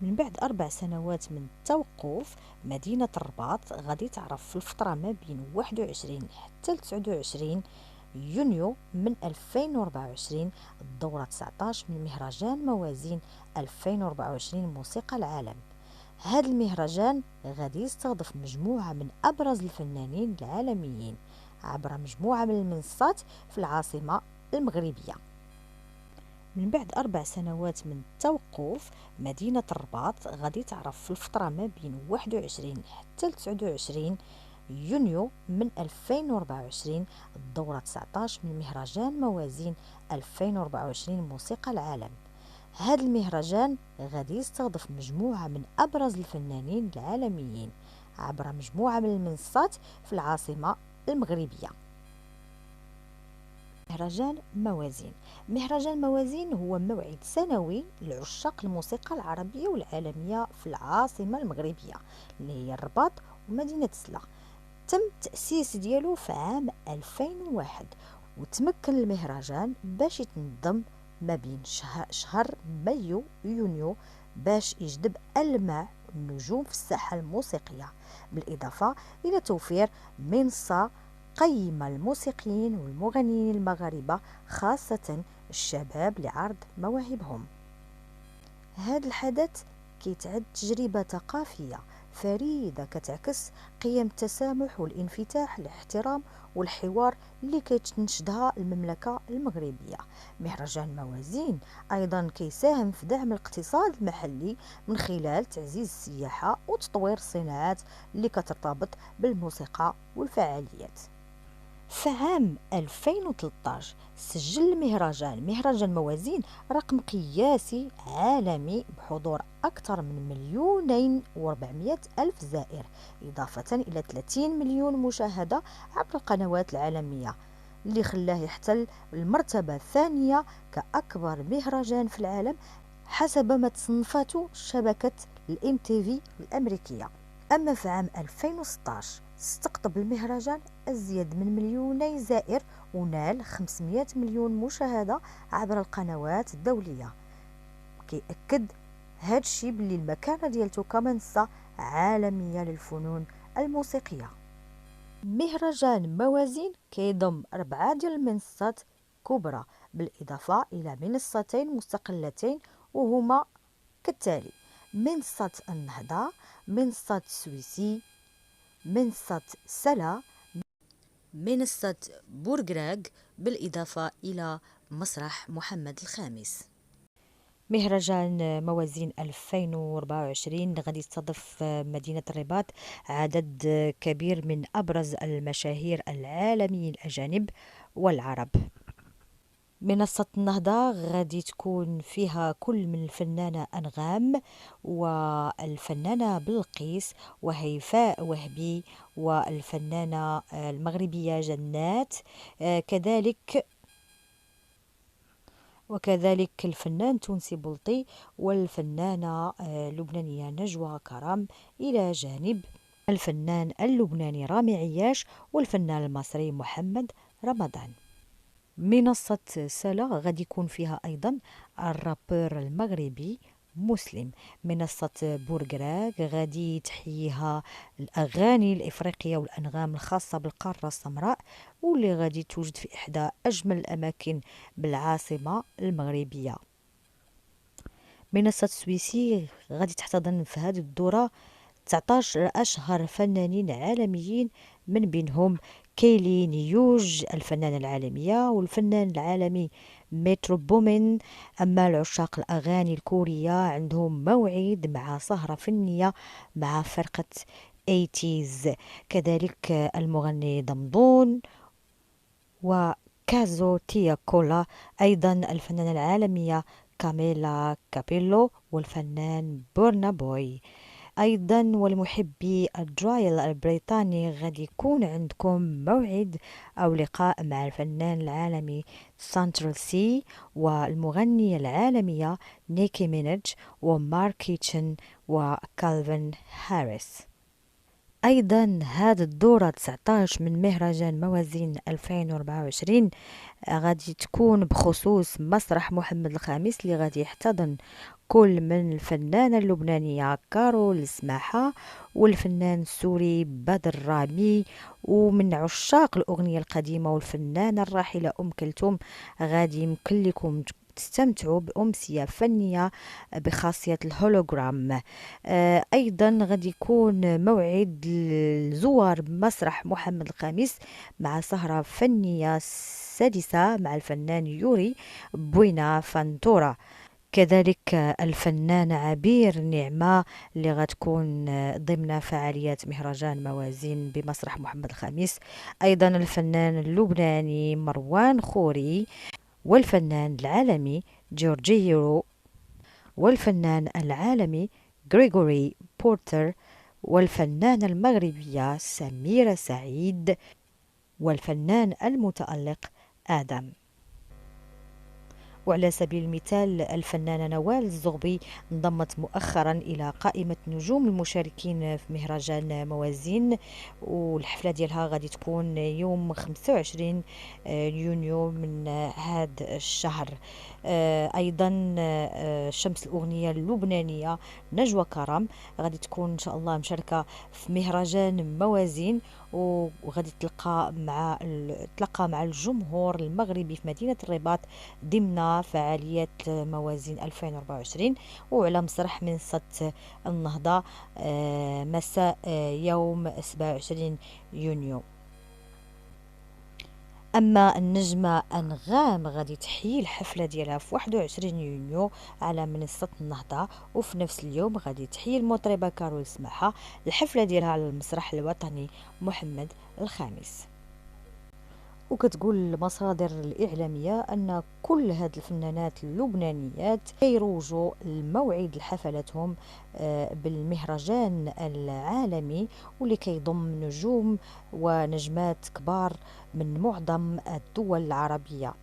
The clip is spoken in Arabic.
من بعد 4 سنوات من التوقف، مدينة الرباط غادي تعرف في الفترة ما بين 21 حتى 29 يونيو من 2024 الدورة 19 من مهرجان موازين 2024 موسيقى العالم. هذا المهرجان غادي يستضيف مجموعة من أبرز الفنانين العالميين عبر مجموعة من المنصات في العاصمة المغربية. من بعد 4 سنوات من التوقف، مدينة الرباط غادي تعرف في الفترة ما بين 21 حتى 29 يونيو من 2024 الدورة 19 من مهرجان موازين 2024 موسيقى العالم. هذا المهرجان غادي يستضيف مجموعة من أبرز الفنانين العالميين عبر مجموعة من المنصات في العاصمة المغربية. مهرجان موازين هو موعد سنوي لعشاق الموسيقى العربية والعالمية في العاصمة المغربية اللي هي الرباط ومدينة سلا. تم التأسيس ديالو في عام 2001، وتمكن المهرجان باش يتنظم ما بين شهر مايو ويونيو باش يجذب ألمع النجوم في الساحة الموسيقية، بالإضافة إلى توفير منصة قيمة الموسيقيين والمغنيين المغاربة خاصة الشباب لعرض مواهبهم. هذا الحدث كيتعد تجربة ثقافية فريدة كتعكس قيم التسامح والانفتاح الاحترام والحوار اللي كتنشدها المملكة المغربية. مهرجان موازين أيضا كيساهم في دعم الاقتصاد المحلي من خلال تعزيز السياحة وتطوير الصناعات اللي كترتبط بالموسيقى والفعاليات. في عام 2013 سجل مهرجان موازين رقم قياسي عالمي بحضور أكثر من 2,400,000 ألف زائر، إضافة إلى 30 مليون مشاهدة عبر القنوات العالمية، اللي خلاه يحتل المرتبة الثانية كأكبر مهرجان في العالم حسب ما تصنفته شبكة الMTV الأمريكية. أما في عام 2016 استقطب المهرجان أزيد من 2,000,000 زائر ونال 500 مليون مشاهدة عبر القنوات الدولية. كيأكد هذا الشيء باللي المكانة ديالته كمنصة عالمية للفنون الموسيقية. مهرجان موازين كيضم 4 ديال المنصات كبرى بالإضافة إلى منصتين مستقلتين وهما كالتالي: منصة النهضة، منصة سويسي، منصة سلا، منصة بورغراغ، بالإضافة إلى مسرح محمد الخامس. مهرجان موازين 2024 غادي يستضيف مدينة الرباط عدد كبير من أبرز المشاهير العالميين الأجانب والعرب. منصة النهضة غادي تكون فيها كل من الفنانة أنغام والفنانة بلقيس وهيفاء وهبي والفنانة المغربية جنات، وكذلك الفنان تونسي بلطي والفنانة اللبنانية نجوى كرم، إلى جانب الفنان اللبناني رامي عياش والفنان المصري محمد رمضان. منصة سلا غادي يكون فيها أيضا الرابر المغربي مسلم. منصة بورغراغ غادي تحييها الأغاني الإفريقية والأنغام الخاصة بالقارة السمراء، واللي غادي توجد في إحدى أجمل الأماكن بالعاصمة المغربية. منصة سويسي غادي تحتضن في هذه الدورة 19 أشهر فنانين عالميين، من بينهم كيلي نيوج الفنانة العالمية والفنان العالمي مترو بومين. أما العشاق الأغاني الكورية عندهم موعد مع سهرة فنية مع فرقة 80s، كذلك المغني دمدون وكازو تيا كولا، أيضا الفنانة العالمية كاميلا كابيلو والفنان بورنا بوي. أيضا والمحبي الدرايل البريطاني غادي يكون عندكم موعد أو لقاء مع الفنان العالمي سانترال سي والمغنية العالمية نيكي مينج ومارك كيتشن وكالفين هاريس. أيضا هذه الدورة 19 من مهرجان موازين 2024 غادي تكون بخصوص مسرح محمد الخامس اللي غادي يحتضن كل من الفنانة اللبنانية كارول السماحة والفنان السوري بدر رامي، ومن عشاق الأغنية القديمة والفنانة الراحلة أم كلثوم غادي يمكن لكم تستمتعوا بأمسية فنية بخاصية الهولوغرام. أيضا غادي يكون موعد الزوار مسرح محمد الخامس مع سهرة فنية سادسة مع الفنان يوري بوينا فانتورا. كذلك الفنان عبير نعمة اللي غتكون ضمن فعاليات مهرجان موازين بمسرح محمد الخامس. أيضا الفنان اللبناني مروان خوري، والفنان العالمي جورجيرو، والفنان العالمي غريغوري بورتر، والفنانة المغربية سميرة سعيد، والفنان المتألق آدم. وعلى سبيل المثال الفنانة نوال الزغبي انضمت مؤخرا إلى قائمة نجوم المشاركين في مهرجان موازين، والحفلة ديالها غادي تكون يوم 25 يونيو من هذا الشهر. أيضا شمس الأغنية اللبنانية نجوى كرم غادي تكون إن شاء الله مشاركة في مهرجان موازين، وغادي تلقى مع الجمهور المغربي في مدينة الرباط ضمن فعاليات موازين 2024 وعلى مسرح منصة النهضة مساء يوم 27 يونيو. اما النجمه انغام غادي تحيي الحفله ديالها في 21 يونيو على منصه النهضه، وفي نفس اليوم غادي تحيي المطربه كارول سماحه الحفله ديالها على المسرح الوطني محمد الخامس. وكتقول المصادر الإعلامية أن كل هاد الفنانات اللبنانيات كيروجوا الموعد لحفلاتهم بالمهرجان العالمي واللي كيضم نجوم ونجمات كبار من معظم الدول العربية.